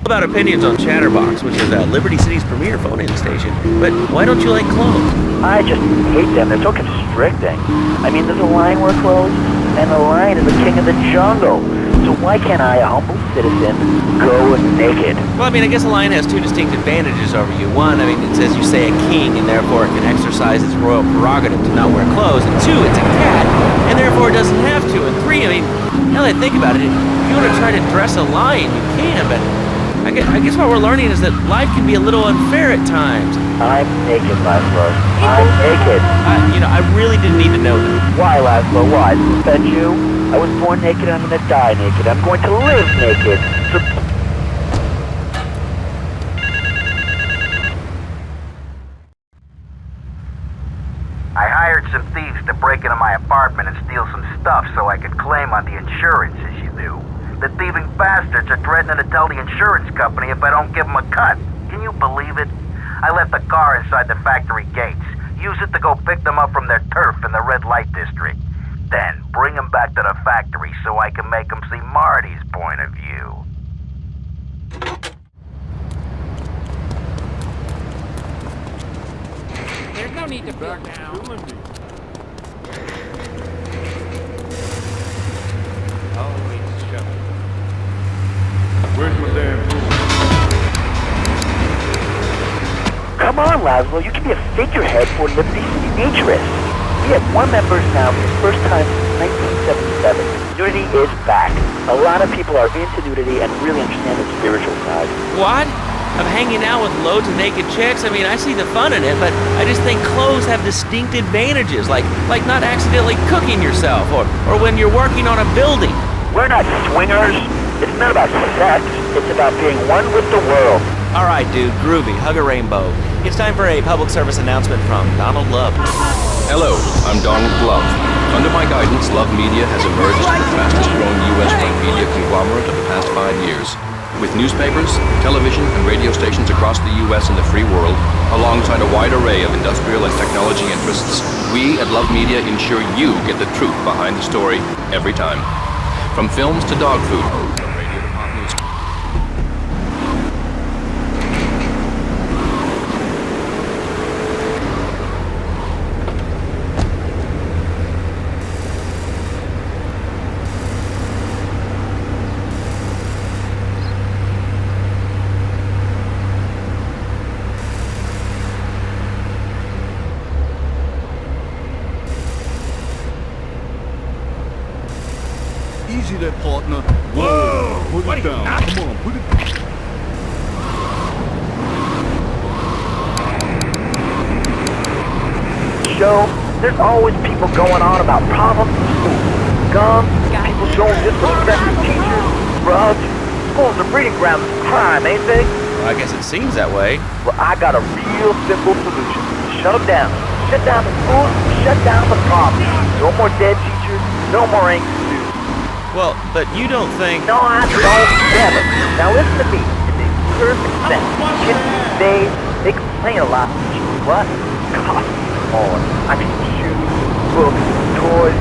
about opinions on Chatterbox, which is Liberty City's premier phone-in station. But why don't you like clothes? I just hate them. They're so constricting. I mean, there's a line where clothes, and the lion is the king of the jungle. So why can't I, a humble citizen, go naked? Well, I mean, I guess a lion has two distinct advantages over you. One, I mean, it says you say a king, and therefore it can exercise its royal prerogative to not wear clothes. And two, it's a cat, and therefore it doesn't have to. And three, I mean, now that I think about it, if you want to try to dress a lion, you can, but I guess what we're learning is that life can be a little unfair at times. I'm naked, Laszlo. I'm naked. I really didn't need to know that. Why, Laszlo? Why? Does it offend you? I was born naked, I'm gonna die naked. I'm going to live naked. I hired some thieves to break into my apartment and steal some stuff so I could claim on the insurance, as you do. The thieving bastards are threatening to tell the insurance company if I don't give them a cut. Can you believe it? I left the car inside the factory gates. Use it to go pick them up from their turf in the red light district. Then bring them back to the factory so I can make them see Marty's point of view. There's no need to back down. Always shut. Where's my damn food? Come on, Laszlo. You can be a figurehead for Liberty City interests. We have one member now for the first time since 1977. Nudity is back. A lot of people are into nudity and really understand the spiritual side. What? Of hanging out with loads of naked chicks? I mean, I see the fun in it, but I just think clothes have distinct advantages, like not accidentally cooking yourself, or when you're working on a building. We're not swingers. It's not about sex. It's about being one with the world. All right, dude, groovy. Hug a rainbow. It's time for a public service announcement from Donald Love. Hello, I'm Donald Love. Under my guidance, Love Media has emerged as the fastest-growing U.S. media conglomerate of the past 5 years. With newspapers, television, and radio stations across the U.S. and the free world, alongside a wide array of industrial and technology interests, we at Love Media ensure you get the truth behind the story every time. From films to dog food, from radio to pop music. Easy there, partner. Whoa! Put it down. Come on, put it down. Show, there's always people going on about problems in school. Guns, people showing disrespect to teachers, drugs. School's a breeding ground of crime, ain't they? Well, I guess it seems that way. Well, I got a real simple solution. Shut them down. Shut down the schools, shut down the problems. No more dead teachers, no more angry students. Well, but you don't think... No, I don't never. Now listen to me. It makes perfect sense. Kids these days, they complain a lot. What? Cost more. I mean, shoes, books, toys,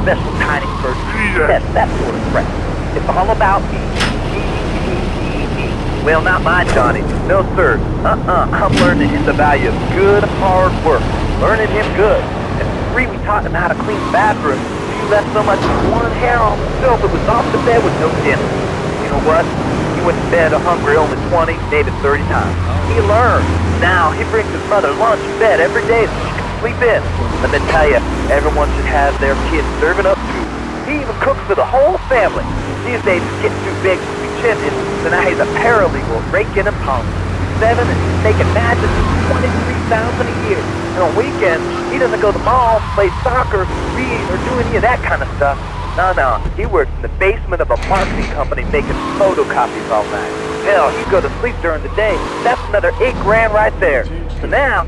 special tiny birds. Yes, that sort of crap. It's all about me. Well, not mine, Johnny. No, sir. I'm learning him the value of good, hard work. Learning him good. And we taught him how to clean bathrooms. He left so much one hair on himself it was off the bed with no dinner. You know what? He went to bed hungry only 20, maybe 30 times. He learned. Now, he brings his mother lunch in bed every day so she can sleep in. Let me tell you, everyone should have their kids serving up too. He even cooks for the whole family. These days it's getting too big to be champion, so now he's a paralegal raking and palming. He's 7 and he's making matches for $23,000 a year. And on weekends, he doesn't go to the mall, play soccer, read, or do any of that kind of stuff. No, he works in the basement of a marketing company making photocopies all night. Hell, he'd go to sleep during the day. That's another $8,000 right there. So now...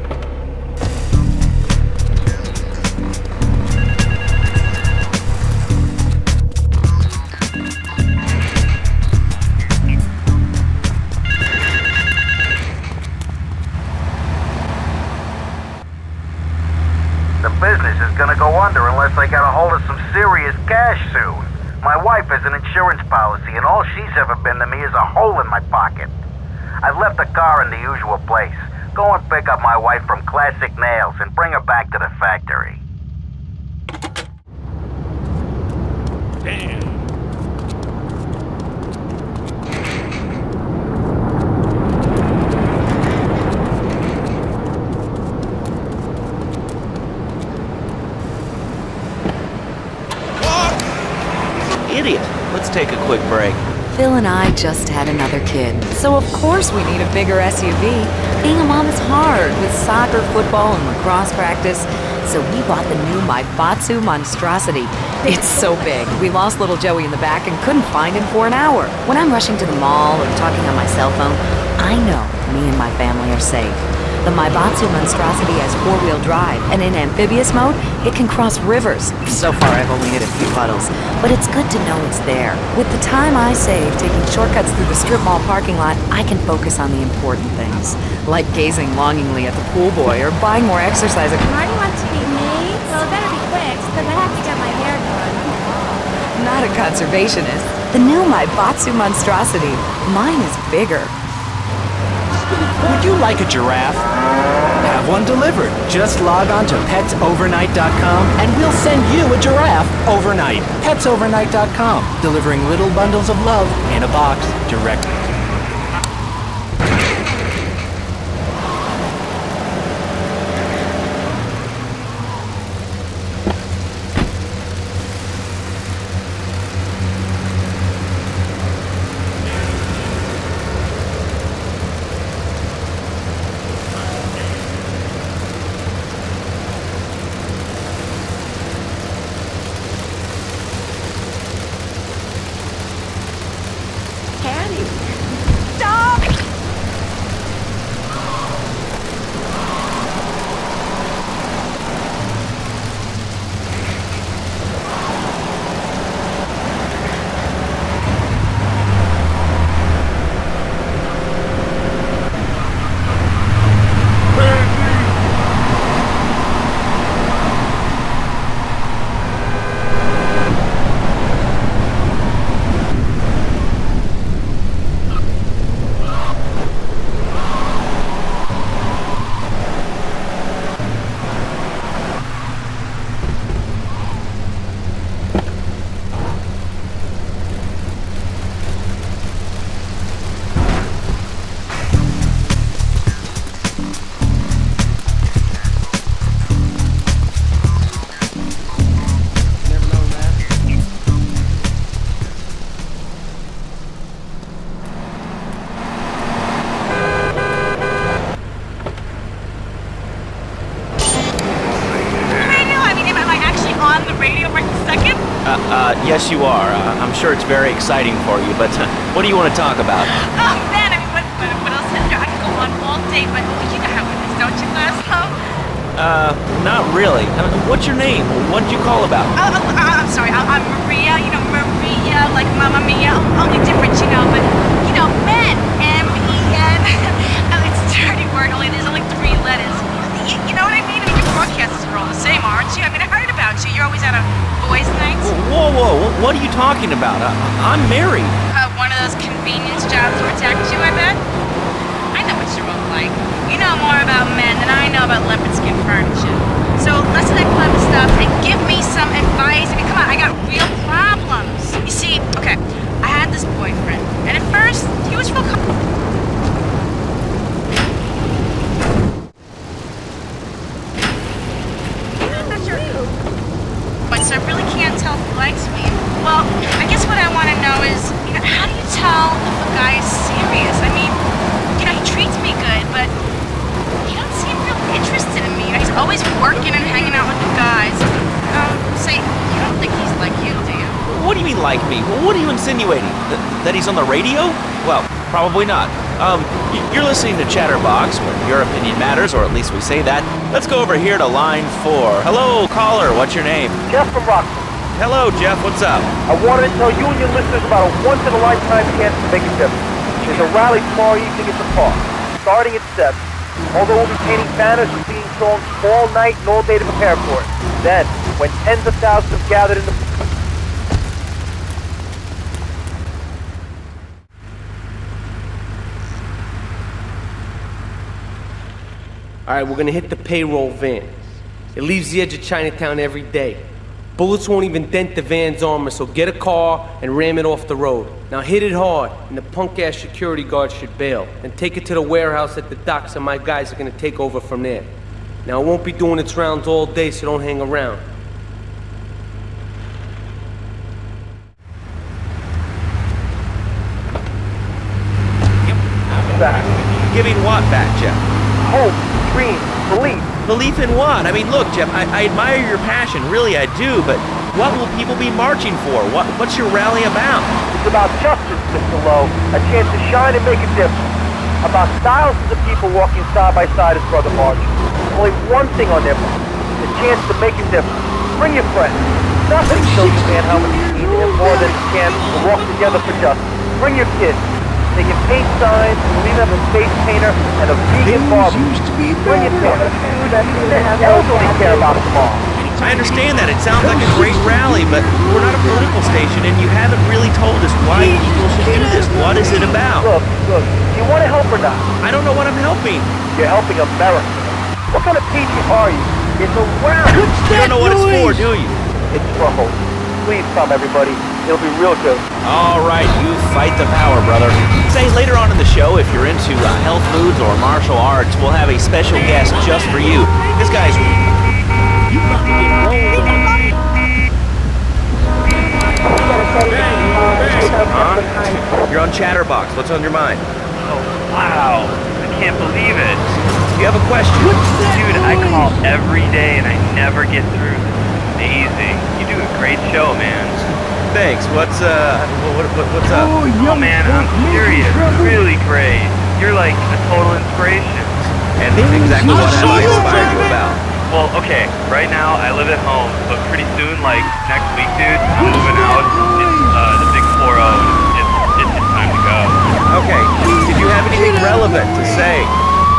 The business is gonna go under unless I get a hold of some serious cash soon. My wife has an insurance policy, and all she's ever been to me is a hole in my pocket. I've left the car in the usual place. Go and pick up my wife from Classic Nails and bring her back to the factory. Damn. Idiot. Let's take a quick break. Phil and I just had another kid, so of course we need a bigger SUV. Being a mom is hard with soccer, football, and lacrosse practice, so we bought the new Maibatsu monstrosity. It's so big, we lost little Joey in the back and couldn't find him for an hour. When I'm rushing to the mall or talking on my cell phone, I know me and my family are safe. The Maibatsu monstrosity has four-wheel drive, and in amphibious mode, it can cross rivers. So far, I've only hit a few puddles, but it's good to know it's there. With the time I save taking shortcuts through the strip mall parking lot, I can focus on the important things, like gazing longingly at the pool boy or buying more exercise equipment. Marty wants to meet me, so it better be quick, because I have to get my hair done. Not a conservationist. The new Maibatsu monstrosity. Mine is bigger. Would you like a giraffe? Have one delivered. Just log on to petsovernight.com and we'll send you a giraffe overnight. Petsovernight.com, delivering little bundles of love in a box directly. Yes, you are. I'm sure it's very exciting for you, but what do you want to talk about? Oh, man, I mean, what else is there? I could go on all day, but you know how it is, don't you, Laszlo? Not really. What's your name? What did you call about? I'm sorry, I'm Maria, you know, Maria, like Mamma Mia, only different, you know, but, you know, men, M-E-N. It's a dirty word, only there's only 3 letters. You know what I mean? I mean, your broadcasters are all the same, aren't you? I mean, I heard about you. You're always out on boys' nights. Whoa, what are you talking about? I'm married. One of those convenience jobs to protect you, I bet? I know what you're all like. You know more about men than I know about leopard skin furniture. So listen to that clever stuff and give me some advice. I mean, come on, I got real problems. You see, okay, I had this boyfriend, and at first, he was real so I really can't tell if he likes me. Well, I guess what I want to know is, you know, how do you tell if a guy is serious? I mean, you know, he treats me good, but he don't seem real interested in me. You know, he's always working and hanging out with the guys. Say, you don't think he's like you, do you? What do you mean like me? What are you insinuating? That he's on the radio? Well, probably not. You're listening to Chatterbox, where your opinion matters, or at least we say that. Let's go over here to line 4. Hello, caller, what's your name? Jeff from Rockford. Hello, Jeff, what's up? I wanted to tell you and your listeners about a once-in-a-lifetime chance to make a difference. There's a rally tomorrow evening at the park, starting at 7. Although we'll be painting banners and singing songs all night and all day to prepare for it. Then, when tens of thousands have gathered in the Alright, we're gonna hit the payroll van. It leaves the edge of Chinatown every day. Bullets won't even dent the van's armor, so get a car and ram it off the road. Now hit it hard, and the punk-ass security guard should bail. And take it to the warehouse at the docks, and my guys are gonna take over from there. Now it won't be doing its rounds all day, so don't hang around. Back. Giving what back, Jeff? Hope, dreams, belief. Belief in what? I mean, look, Jeff, I admire your passion, really I do, but what will people be marching for? What's your rally about? It's about justice, Mr. Lowe. A chance to shine and make a difference. About thousands of people walking side by side as brother march. Only one thing on their mind. The chance to make a difference. Bring your friends. Nothing shows you man how much you need him more than a chance to walk together for justice. Bring your kids. They can paint signs, and we have a face painter and a vegan barber. Bring your parents. The elderly care about tomorrow. I understand that. It sounds like a great rally, but we're not a political station, and you haven't really told us why people should do this. What is it about? Look, do you want to help or not? I don't know what I'm helping. You're helping America. What kind of patriot are you? It's a round. You don't know what it's for, do you? It's for hope. Please come, everybody. It'll be real good. All right, you fight the power, brother. Say, later on in the show, if you're into health foods or martial arts, we'll have a special guest just for you. This guy's... You're on Chatterbox. What's on your mind? Oh, wow. I can't believe it. You have a question? Dude, I call every day and I never get through. It's amazing. You do a great show, man. Thanks. What's up? Oh man, I'm serious. Really great. You're like a total inspiration. And exactly what have I inspired you about? Well, okay, right now I live at home, but pretty soon, like next week, dude, I'm moving out. It's the big 4-0. It's time to go. Okay. Did you have anything relevant to say?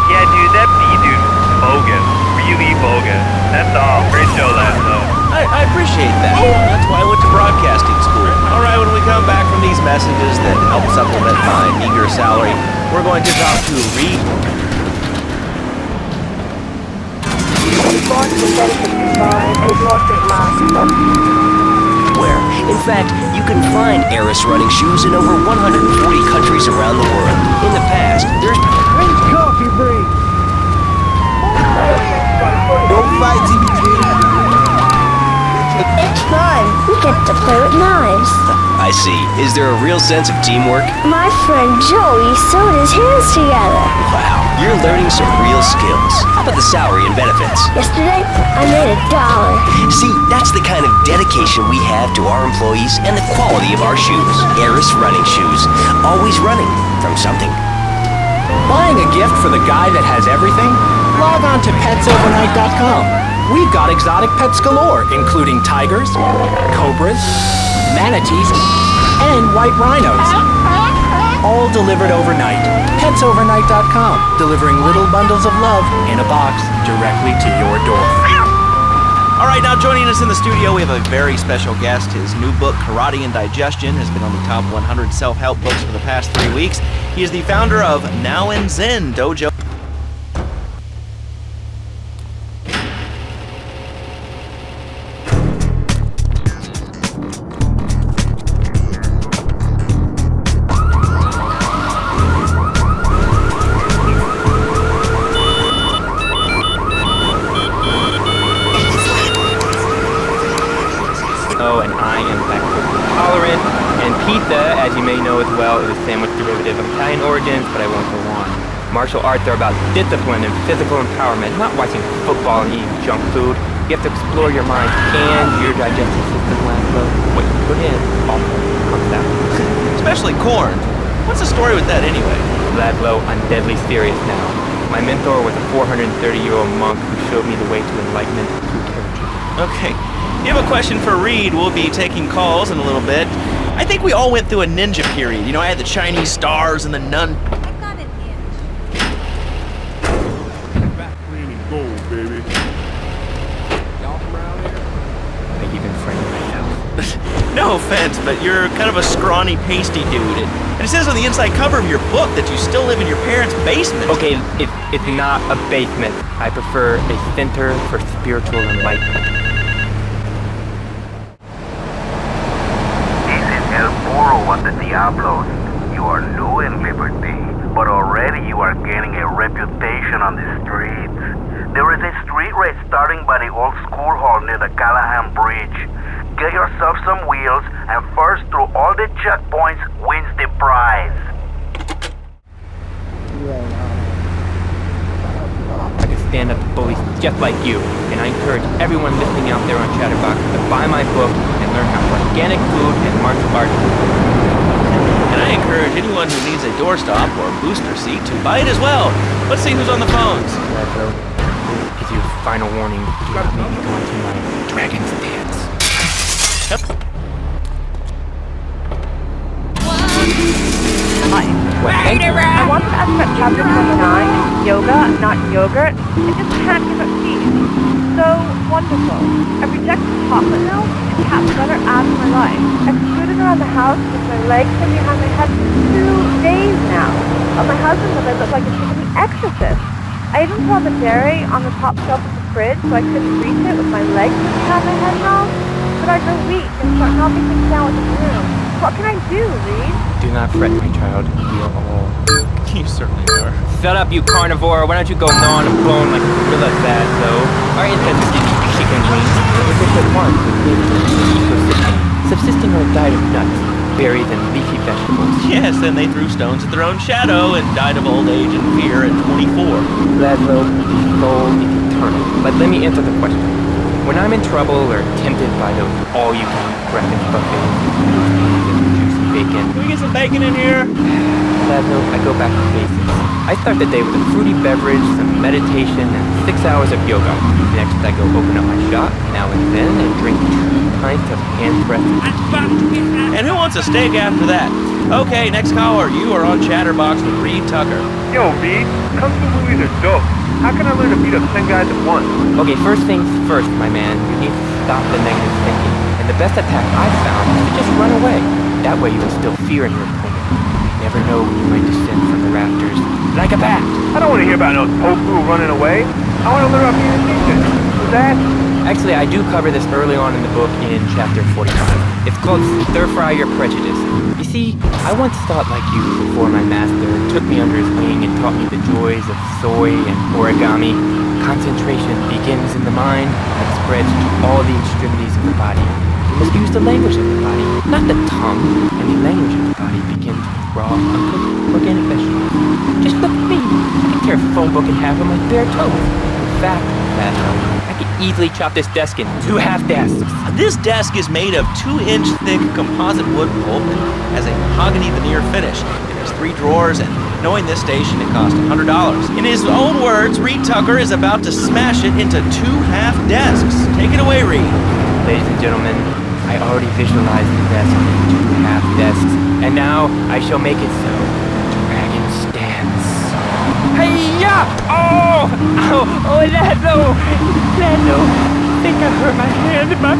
Yeah, dude, that B-dude was bogus. Really bogus. That's all. Great show, last though. I appreciate that. That's why I went to broadcasting school. All right, when we come back from these messages that help supplement my meager salary, we're going to talk to Reed. Where, in fact, you can find Eris running shoes in over 140 countries around the world. In the past, there's... Great coffee break. Don't fight, TBT. It's fun. We get to play with knives. I see. Is there a real sense of teamwork? My friend Joey sewed his hands together. Wow, you're learning some real skills. How about the salary and benefits? Yesterday, I made $1. See, that's the kind of dedication we have to our employees and the quality of our shoes. Eris running shoes. Always running from something. Buying a gift for the guy that has everything? Log on to petsovernight.com. We've got exotic pets galore, including tigers, cobras, manatees, and white rhinos. All delivered overnight. Petsovernight.com, delivering little bundles of love in a box directly to your door. All right, now joining us in the studio, we have a very special guest. His new book, Karate and Digestion, has been on the top 100 self-help books for the past 3 weeks. He is the founder of Now and Zen Dojo. As you may know as well, is a sandwich derivative of Italian origins, but I won't go on. Martial arts are about discipline and physical empowerment, not watching football and eating junk food. You have to explore your mind and your digestive system, Laszlo. What you put in also comes out. Especially corn. What's the story with that anyway? Laszlo, I'm deadly serious now. My mentor was a 430-year-old monk who showed me the way to enlightenment through character. Okay. If you have a question for Reed, we'll be taking calls in a little bit. I think we all went through a ninja period. You know, I had the Chinese stars and the nun. I've got an inch. Back clean and gold, baby. Y'all from around here? I even framed myself. No, no offense, but you're kind of a scrawny, pasty dude. And it says on the inside cover of your book that you still live in your parents' basement. Okay, it's not a basement. I prefer a center for spiritual enlightenment. This is El Burro of the Diablos. You are new in Liberty, but already you are gaining a reputation on the streets. There is a street race starting by the old school hall near the Callahan Bridge. Get yourself some wheels, and first through all the checkpoints wins the prize. I can stand up to bullies just like you, and I encourage everyone listening out there on Chatterbox to buy my book and learn how organic food and martial arts. And I encourage anyone who needs a doorstop or booster seat to buy it as well. Let's see who's on the phones. Give you final warning. Do not make me go into my dragon's dance. Yep. Hi. I wanted to ask about chapter 29, yoga, not yogurt. I just can't give up peace. So wonderful. I rejected chocolate milk and cat butter out of my life. I've scooted around the house with my legs and behind my head for 2 days now. My husband said I look like a chicken exorcist. I even saw the dairy on the top shelf of the fridge, so I couldn't reach it with my legs behind my head now. But I grow weak and start knocking things down with the broom. What can I do, Reed? Do not fret, my child. We are all... You certainly are. Shut up, you carnivore. Why don't you go gnaw on a bone like a gorilla fat, though? Our ancestors didn't eat chicken wings. They could once subsisting on a diet of nuts, berries, and leafy vegetables. Yes, and they threw stones at their own shadow and died of old age and fear at 24. Laszlo, the soul is eternal. But let me answer the question. When I'm in trouble or tempted by those all-you-can-eat breakfast buffets, juicy bacon... Can we get some bacon in here? Laszlo, I go back to basics. I start the day with a fruity beverage, some meditation, and 6 hours of yoga. Next, I go open up my shop, now and then, and drink 2 pints of hand-pressed... And who wants a steak after that? Okay, next caller. You are on Chatterbox with Reed Tucker. Yo, Reed, Kung Fu movies are dope. How can I learn to beat up 10 guys at once? Okay, first things first, my man. You need to stop the negative thinking. And the best attack I've found is to just run away. That way you instill fear in your opponent. You never know when you might descend from the rafters. Like a bat! I don't want to hear about no tofu running away. I want to learn about being a ninja. Who's that? Actually, I do cover this early on in the book in chapter 45. It's called Stir Fry Your Prejudice. You see, I once thought like you before my master took me under his wing and taught me the joys of soy and origami. Concentration begins in the mind and spreads to all the extremities of the body. You must use the language of the body, not the tongue. And the language of the body begins with raw, uncooked, organic vegetables. Just look at me. I can tear a phone book in half with my bare toes. In fact, I could easily chop this desk in 2 half desks. This desk is made of 2-inch thick composite wood pulp and has a mahogany veneer finish. It has 3 drawers, and knowing this station, it cost $100. In his own words, Reed Tucker is about to smash it into 2 half desks. Take it away, Reed. Ladies and gentlemen, I already visualized the desk in 2 half desks, and now I shall make it so. Dragon stance. Hey-ya! Oh! Ow! Oh, Laszlo! Laszlo! I think I hurt my hand and my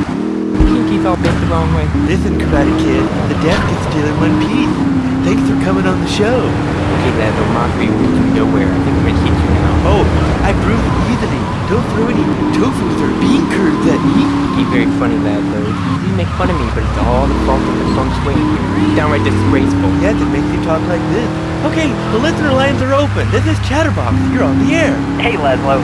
pinky's all bent the wrong way. Listen, Karate Kid, the desk is still in one piece. Thanks for coming on the show. Okay, Laszlo, mockery will do nowhere. I think I'm gonna hit you now. Oh, I bruise it easily. Don't throw any tofus or bean curds at me. You're very funny, Laszlo. You make fun of me, but it's all the fault of the feng shui here. Downright disgraceful. Yes, it makes you talk like this. Okay, the listener lines are open. This is Chatterbox. You're on the air. Hey, Laszlo.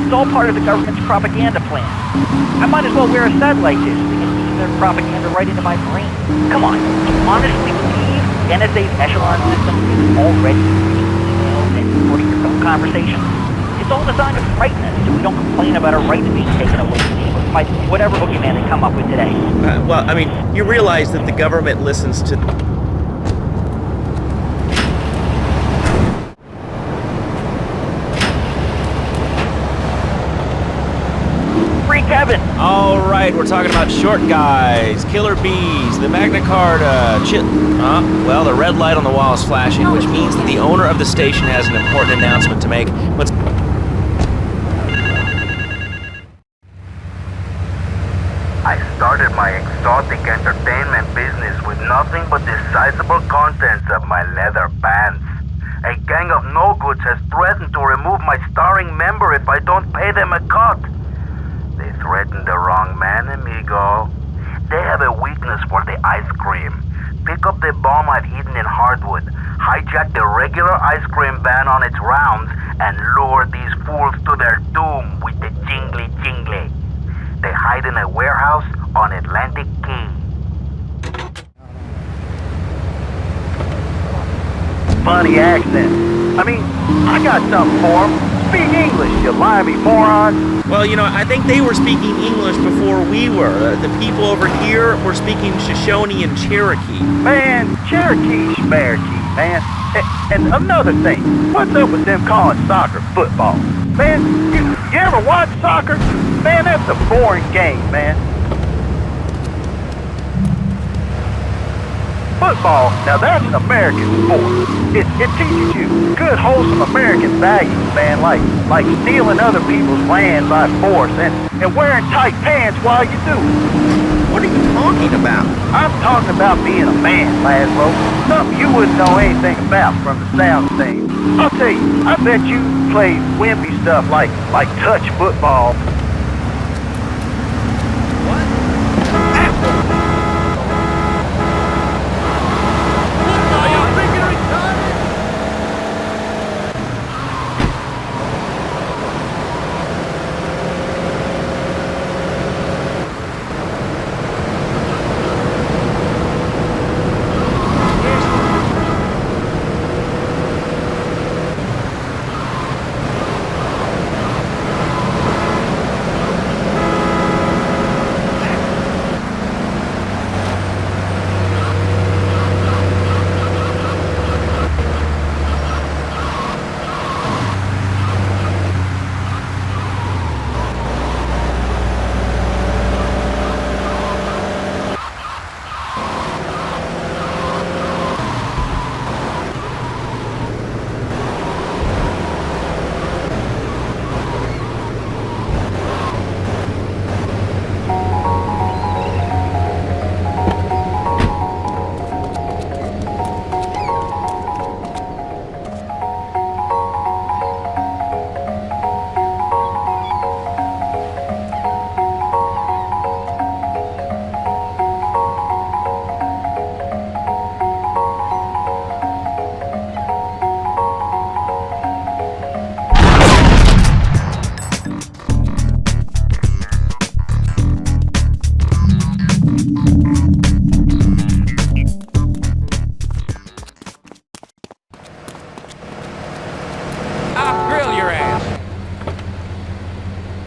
It's all part of the government's propaganda plan. I might as well wear a satellite dish so they can beam their propaganda right into my brain. Come on, do you honestly believe the NSA's echelon system is already reading emails and recording your phone conversations? It's all designed to frighten us so we don't complain about our rights being taken away from us by whatever boogeyman they come up with today. Well, I mean, you realize that the government listens to... Free Kevin! All right, we're talking about short guys, killer bees, the Magna Carta, well, the red light on the wall is flashing, which means that the owner of the station has an important announcement to make. Let's... I started my exotic entertainment business with nothing but the sizable contents of my leather pants. A gang of no-goods has threatened to remove my starring member if I don't pay them a cut. They threatened the wrong man, amigo. They have a weakness for the ice cream. Pick up the bomb I've hidden in hardwood, hijack the regular ice cream van on its rounds, and lure these fools to their doom with the jingly-jingly. They hide in a warehouse on Atlantic Key. Funny accent. I mean, I got something for them. Speak English, you limey morons. Well, you know, I think they were speaking English before we were. The people over here were speaking Shoshone and Cherokee. Man, Cherokee, man. And another thing, what's up with them calling soccer football? Man, you ever watch soccer? Man, that's a boring game, man. Football, now that's an American sport. It teaches you good, wholesome American values, man, like stealing other people's land by force and wearing tight pants while you do it. What are you talking about? I'm talking about being a man, Laszlo. Something you wouldn't know anything about from the sound thing. I'll tell you, I bet you play wimpy stuff like touch football.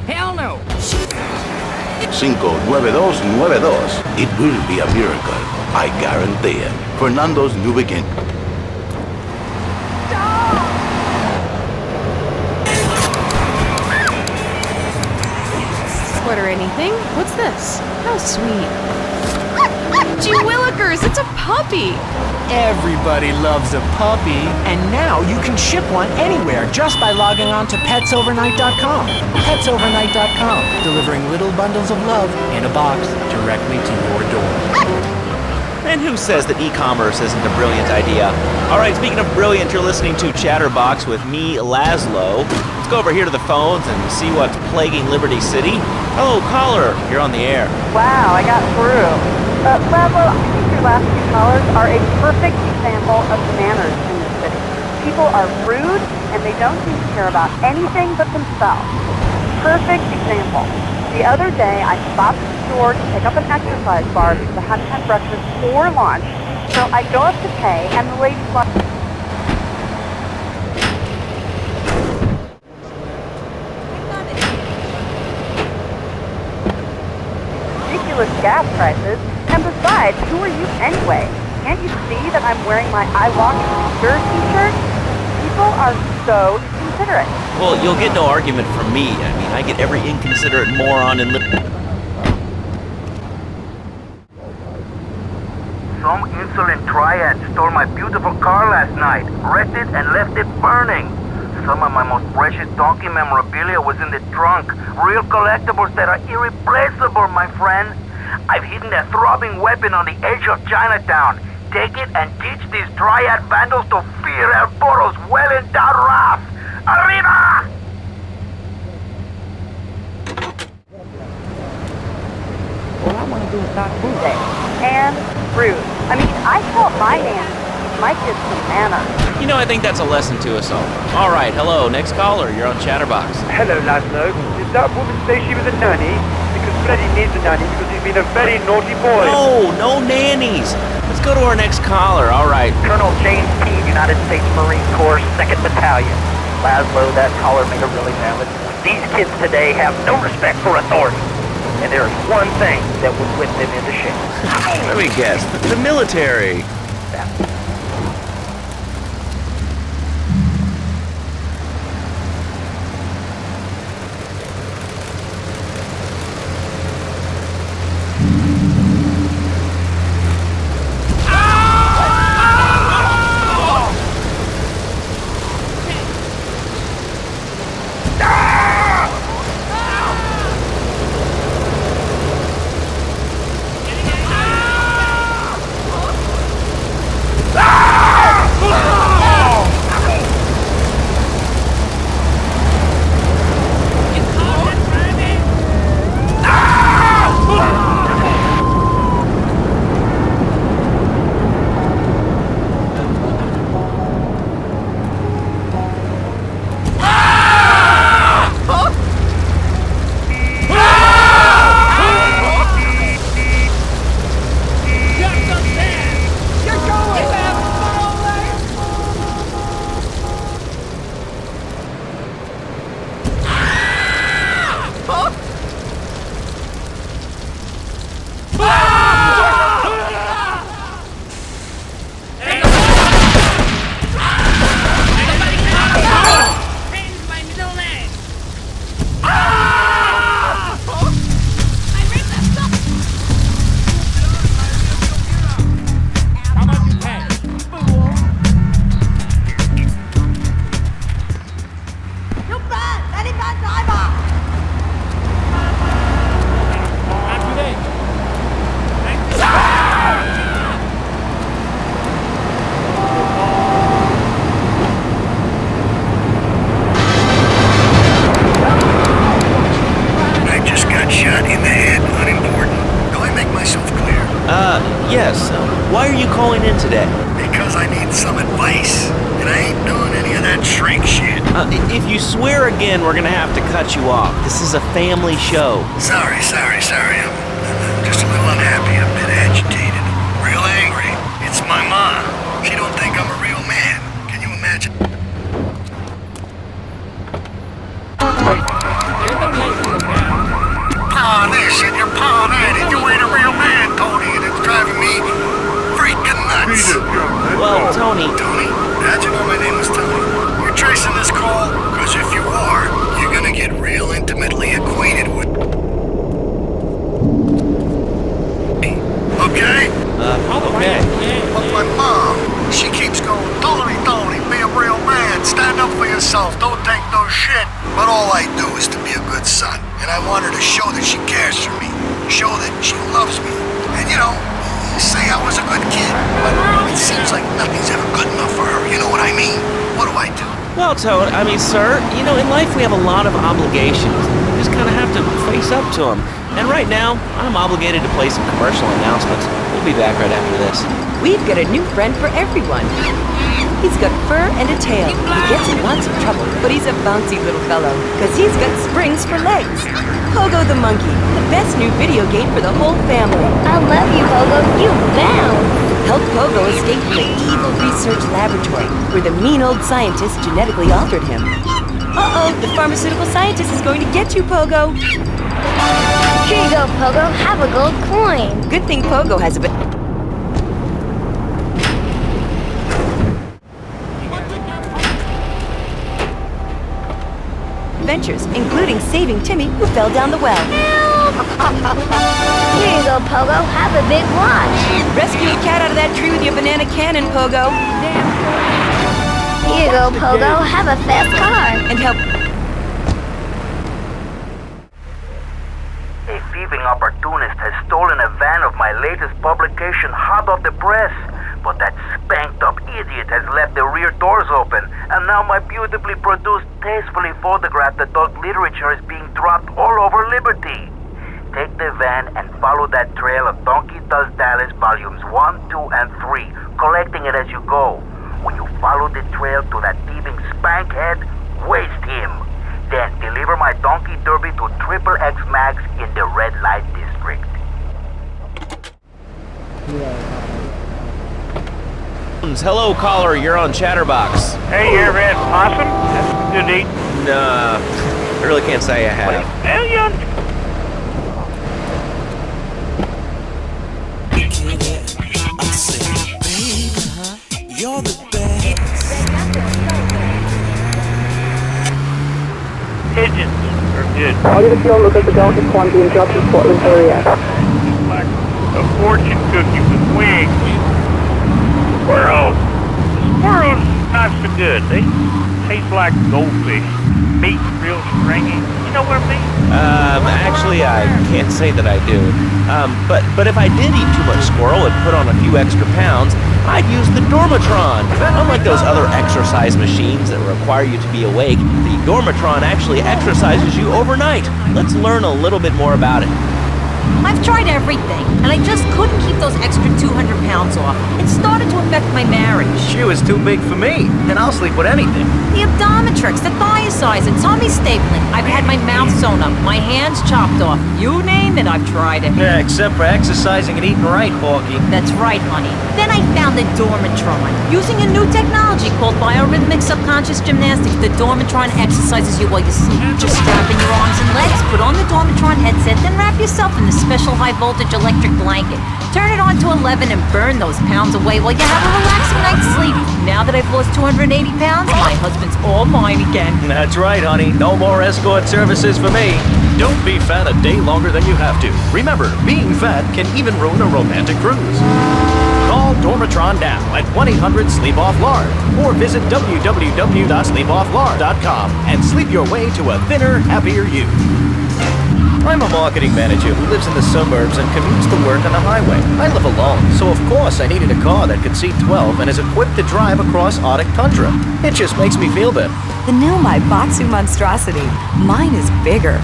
Hell no! 5292. It will be a miracle. I guarantee it. Fernando's new begin. Order anything? What's this? How sweet. Gee willikers, it's a puppy! Everybody loves a puppy. And now you can ship one anywhere just by logging on to petsovernight.com. Petsovernight.com, delivering little bundles of love in a box directly to your door. And who says that e-commerce isn't a brilliant idea? All right, speaking of brilliant, you're listening to Chatterbox with me, Laszlo. Let's go over here to the phones and see what's plaguing Liberty City. Hello, caller. You're on the air. Wow, I got through. Laszlo, I think your last few callers are a perfect example of manners in this city. People are rude, and they don't seem to care about anything but themselves. Perfect example. The other day, I stopped at the store to pick up an exercise bar because I hadn't had breakfast or lunch. So I go up to pay, and the lady's like, ridiculous gas prices. And besides, who are you anyway? Can't you see that I'm wearing my I Walk Secure t-shirt? People are so inconsiderate. Well, you'll get no argument from me. I mean, I get every inconsiderate moron in Liberty. Some insolent triad stole my beautiful car last night, wrecked it and left it burning. Some of my most precious donkey memorabilia was in the trunk. Real collectibles that are irreplaceable, my friend. I've hidden a throbbing weapon on the edge of Chinatown. Take it and teach these triad vandals to fear El Toro's well-endowed wrath. Arriba! All I want to do is not do that. And rude. I mean, I taught my hands. My kids some manners. You know, I think that's a lesson to us all. All right, hello, next caller. You're on Chatterbox. Hello, Laszlo. Did that woman say she was a nanny? Because Freddie needs a nanny because he's been a very naughty boy. No nannies. Let's go to our next caller. All right. Colonel James P., United States Marine Corps, 2nd Battalion. Laszlo, that caller made a really valid point. These kids today have no respect for authority. And there is one thing that would whip them into shape. Let me guess. The military. Yes. Why are you calling in today? Because I need some advice, and I ain't doing any of that shrink shit. If you swear again, we're gonna have to cut you off. This is a family show. Sorry. I'm just a little unhappy, a bit agitated, real angry. It's my mom. She don't think I'm a real man. Can you imagine? Pa this and your pa that, and you ain't a real man, Tony, and it's driving me freaking nuts. Well, Tony, how'd you know my name was Tony? You're tracing this call? Because if you are, you're gonna get real intimately acquainted with me. Okay? Okay. But my mom, she keeps going, Tony, be a real man. Stand up for yourself. Don't take no shit. But all I do is to be a good son. And I want her to show that she cares for me. Show that she loves me. And, you know, say I was a good kid. But it seems like nothing's ever good enough for her. You know what I mean? What do I do? Well, Toad, sir, you know, in life we have a lot of obligations. You just kind of have to face up to them. And right now, I'm obligated to play some commercial announcements. We'll be back right after this. We've got a new friend for everyone. He's got fur and a tail. He gets in lots of trouble, but he's a bouncy little fellow, because he's got springs for legs. Pogo the Monkey, the best new video game for the whole family. I love you, Pogo. You bounce. Help Pogo escape from the evil research laboratory, where the mean old scientist genetically altered him. Uh-oh, the pharmaceutical scientist is going to get you, Pogo. Here you go, Pogo. Have a gold coin. Good thing Pogo has a bit... adventures, including saving Timmy, who fell down the well. Help! Here you go, Pogo. Have a big watch. Rescue a cat out of that tree with your banana cannon, Pogo. Here you go, Pogo. Have a fast car. And help. A thieving opportunist has stolen a van of my latest publication hot off the press. But that spanked-up idiot has left the rear doors open, and now my beautifully produced, tastefully photographed adult literature is being dropped all over Liberty. Take the van and follow that trail of Donkey Does Dallas volumes 1, 2, and 3, collecting it as you go. When you follow the trail to that thieving spankhead, waste him. Then deliver my Donkey Derby to XXX Max in the red light district. Hello, caller. You're on Chatterbox. Hey, you ever had possum? That's good to eat. Nah, I really can't say I have. Hell, you You're the best. Pigeons are good. I'll get a field look at the delicate quantity and jobs in Portland area. Like a fortune cookie with wings. Squirrels. Squirrels not so good. They taste like goldfish. Meat real stringy. You know what I mean? Actually, I can't say that I do. But if I did eat too much squirrel and put on a few extra pounds, I'd use the Dormatron. Unlike those other exercise machines that require you to be awake, the Dormatron actually exercises you overnight. Let's learn a little bit more about it. I've tried everything, and I just couldn't keep those extra 200 pounds off. It started to affect my marriage. She was too big for me, and I'll sleep with anything. The Abdometrix, the thiazide, tummy stapling. I've had my mouth sewn up, my hands chopped off. You name it, I've tried it. Yeah, except for exercising and eating right, Porky. That's right, honey. Then I found the Dormatron. Using a new technology called biorhythmic subconscious gymnastics, the Dormatron exercises you while you sleep. Just strap in your arms and legs, put on the Dormatron headset, then wrap yourself in the special high-voltage electric blanket. Turn it on to 11 and burn those pounds away while you have a relaxing night's sleep. Now that I've lost 280 pounds, my husband's all mine again. That's right, honey. No more escort services for me. Don't be fat a day longer than you have to. Remember, being fat can even ruin a romantic cruise. Call Dormatron now at 1-800-SLEEP-OFF-LARD or visit www.sleepofflard.com and sleep your way to a thinner, happier you. I'm a marketing manager who lives in the suburbs and commutes to work on the highway. I live alone, so of course I needed a car that could seat 12 and is equipped to drive across Arctic tundra. It just makes me feel better. The new Maibatsu monstrosity. Mine is bigger.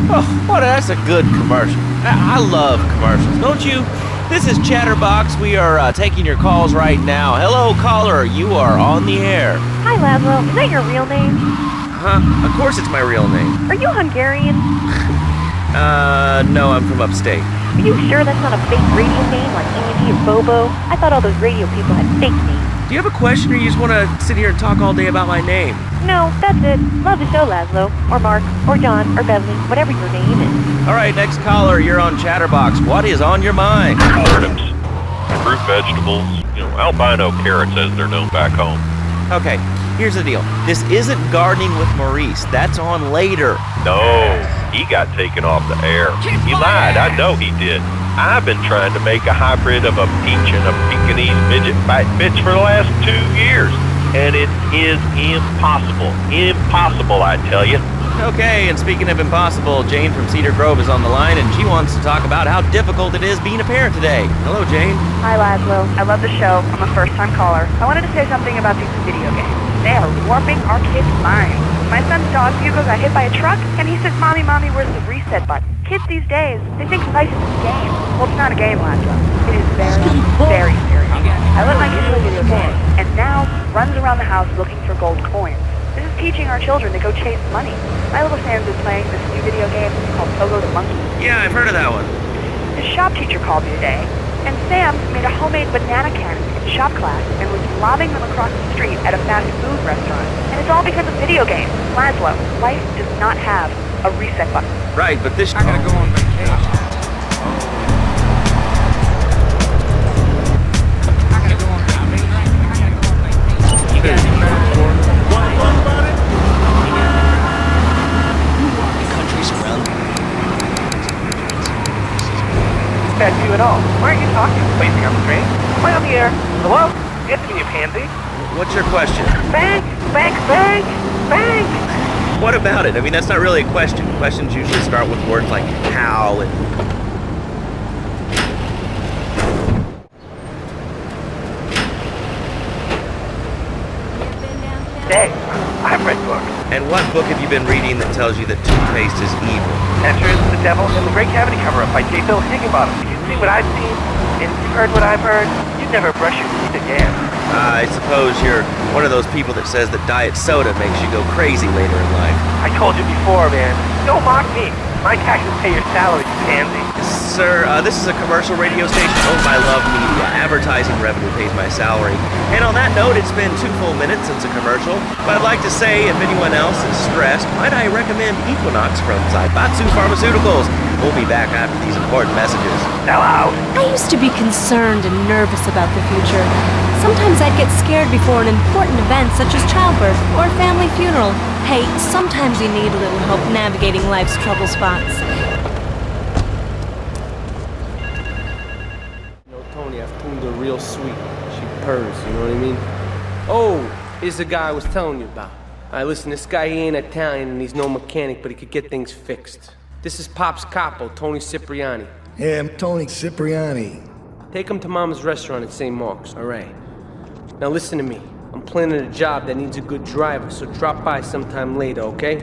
Oh, well, that's a good commercial. I love commercials, don't you? This is Chatterbox. We are taking your calls right now. Hello, caller. You are on the air. Hi, Laszlo. Is that your real name? Huh? Of course it's my real name. Are you Hungarian? No, I'm from upstate. Are you sure that's not a fake radio name like Andy or Bobo? I thought all those radio people had fake names. Do you have a question, or you just want to sit here and talk all day about my name? No, that's it. Love the show, Laszlo. Or Mark. Or John. Or Beverly. Whatever your name is. All right, next caller. You're on Chatterbox. What is on your mind? Turnips, fruit vegetables, albino carrots as they're known back home. Okay, here's the deal. This isn't Gardening with Maurice. That's on later. No, he got taken off the air. He lied. I know he did. I've been trying to make a hybrid of a peach and a Pekingese midget fight bitch for the last 2 years. And it is impossible. Impossible, I tell you. Okay, and speaking of impossible, Jane from Cedar Grove is on the line, and she wants to talk about how difficult it is being a parent today. Hello, Jane. Hi, Laszlo. I love the show. I'm a first-time caller. I wanted to say something about these video games. They are warping our kids' minds. My son's dog, Hugo, got hit by a truck, and he says, Mommy, where's the reset button? Kids these days, they think life is a game. Well, it's not a game, Laszlo. It is very, very serious. I let my kid play video games, and now runs around the house looking for gold coins. This is teaching our children to go chase money. My little Sam's is playing this new video game called Pogo the Monkey. Yeah, I've heard of that one. His shop teacher called me today, and Sam made a homemade banana cannon in shop class and was lobbing them across the street at a fast food restaurant. And it's all because of video games. Laszlo, life does not have a reset button. Right, but this... I gotta go on vacation. Hello? Answer me, you pansy. What's your question? Bank! Bank! Bank! Bank! What about it? I mean, that's not really a question. Questions usually start with words like how and... Hey, I've read books. And what book have you been reading that tells you that toothpaste is evil? Entrance, The Devil, and the Great Cavity Cover-Up by J. Phil Higginbottom. If you see what I've seen, and you've heard what I've heard, you'd never brush your teeth again. I suppose you're one of those people that says that diet soda makes you go crazy later in life. I told you before, man. Don't mock me. My taxes pay your salary, you pansy. Sir, this is a commercial radio station owned by Love Media. Advertising revenue pays my salary. And on that note, it's been 2 full minutes since a commercial. But I'd like to say, if anyone else is stressed, might I recommend Equinox from Zaibatsu Pharmaceuticals. We'll be back after these important messages. Hello. I used to be concerned and nervous about the future. Sometimes I'd get scared before an important event such as childbirth or a family funeral. Hey, sometimes you need a little help navigating life's trouble spots. Tony, I've tuned her real sweet. She purrs, you know what I mean? Oh, here's the guy I was telling you about. Alright, listen, this guy, he ain't Italian and he's no mechanic, but he could get things fixed. This is Pop's capo, Tony Cipriani. Yeah, I'm Tony Cipriani. Take him to Mama's restaurant at St. Mark's, alright? Now listen to me. I'm planning a job that needs a good driver, so drop by sometime later, okay?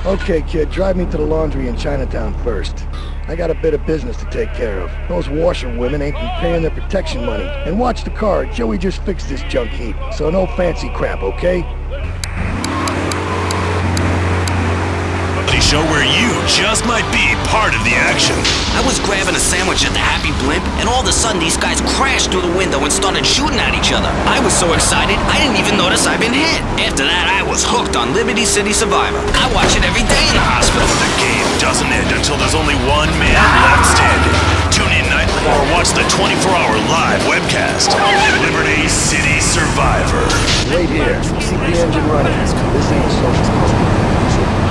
Okay, kid, drive me to the laundry in Chinatown first. I got a bit of business to take care of. Those washerwomen ain't been paying their protection money. And watch the car, Joey just fixed this junk heap. So no fancy crap, okay? Show where you just might be part of the action. I was grabbing a sandwich at the Happy Blimp, and all of a sudden these guys crashed through the window and started shooting at each other. I was so excited, I didn't even notice I'd been hit. After that, I was hooked on Liberty City Survivor. I watch it every day in the hospital. The game doesn't end until there's only one man left standing. Tune in nightly or watch the 24-hour live webcast. Liberty City Survivor. Wait here. Keep the engine running. This ain't social club.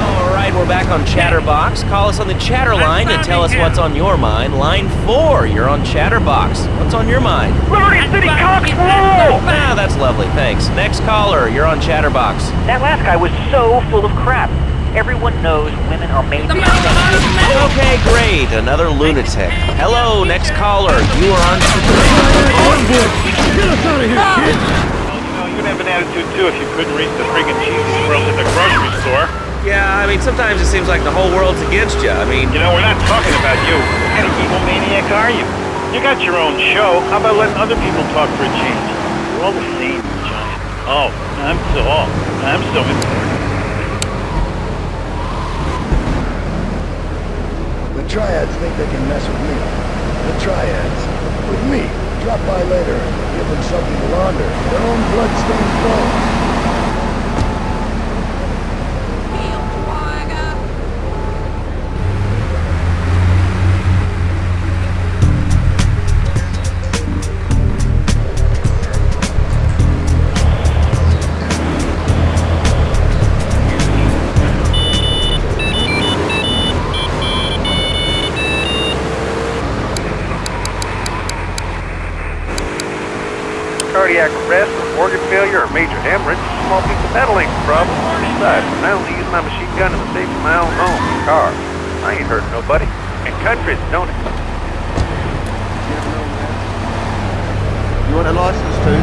Alright, we're back on Chatterbox. Call us on the chatter line and tell us what's on your mind. Line 4, you're on Chatterbox. What's on your mind? Liberty City Cops rule! Ah, that's lovely, thanks. Next caller, you're on Chatterbox. That last guy was so full of crap. Everyone knows women are made to be sensitive. Okay, great. Another lunatic. Hello, next caller. You are on... Get us out of here, kid! Well, you'd have an attitude too if you couldn't reach the friggin' cheesy squirrels at the grocery store. Yeah, I mean, sometimes it seems like the whole world's against you. I mean... You know, we're not talking about you. What kind of evil maniac are you? You got your own show. How about letting other people talk for a change? We're all the same, Giant. Oh, I'm so important. The Triads think they can mess with me. The Triads. With me. Drop by later and give them something to launder. Their own blood-stained clothes. Cardiac arrest or organ failure or major hemorrhage, small piece of metal ain't the problem. Besides, I only use my machine gun in the safe of my own home, car. I ain't hurting nobody. And countries don't it? You want a license too?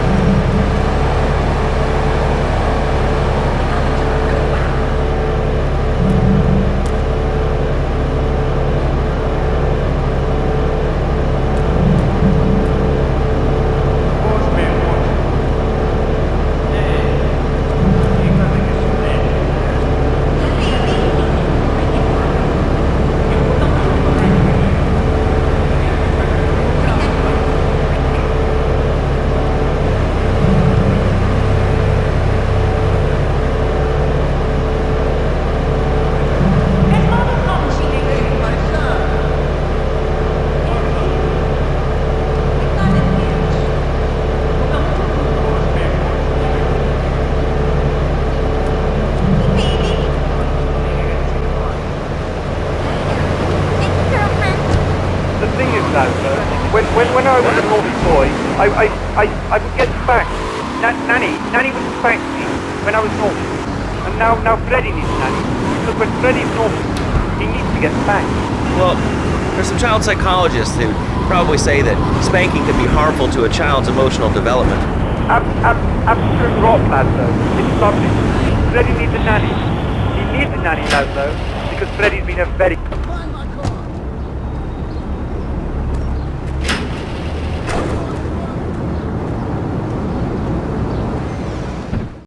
When I was a naughty boy, I would get spanked. Nanny would spank me when I was naughty. And now Freddy needs Nanny. Because when Freddy's naughty, he needs to get spanked. Well, there's some child psychologists who probably say that spanking could be harmful to a child's emotional development. Absolute rot, lad, though. It's lovely. Freddy needs a nanny. He needs a nanny, lad, though, because Freddy's been a very